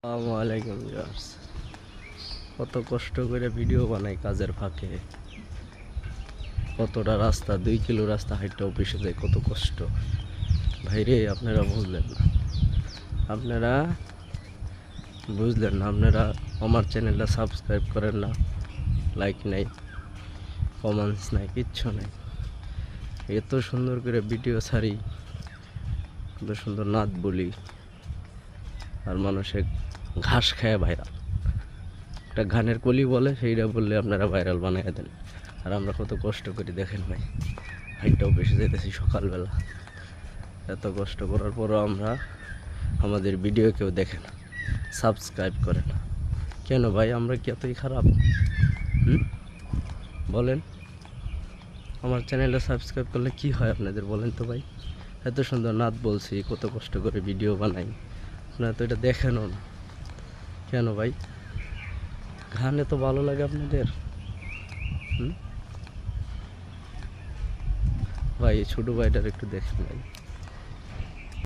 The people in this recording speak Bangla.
আসসালামু আলাইকুম ভিউয়ার্স। কত কষ্ট করে ভিডিও বানাই কাজের ফাঁকে। কতটা রাস্তা, 2 কিলো রাস্তা হাইটটা অফিসে যায়, কত কষ্ট ভাইরে। আপনারা বুঝলেন না, আপনারা আমার চ্যানেলটা সাবস্ক্রাইব করেন না, লাইক নাই, কমেন্টস নাই, কিচ্ছু নাই। এত সুন্দর করে ভিডিও ছাড়ি, এত সুন্দর নাচ বলি, আর মানুষে ঘাস খায় ভাইরাল। একটা গানের কলি বলে, সেইটা বললে আপনারা ভাইরাল বানিয়ে দেন। আর আমরা কত কষ্ট করি দেখেন ভাই, হাইটটাও বেশি যেতেছি সকালবেলা। এত কষ্ট করার পরও আমাদের ভিডিও কেউ দেখে না, সাবস্ক্রাইব করে না। কেন ভাই, আমরা কি এতই খারাপ? বলেন, আমার চ্যানেলটা সাবস্ক্রাইব করলে কি হয় আপনাদের বলেন তো ভাই? এত সুন্দর নাচ বলছি, কত কষ্ট করে ভিডিও বানাই, আপনারা তো এটা দেখেনও না। কেন ভাই, গানে তো ভালো লাগে আপনাদের? ভাই ছোটো ভাইটার একটু দেখেন ভাই।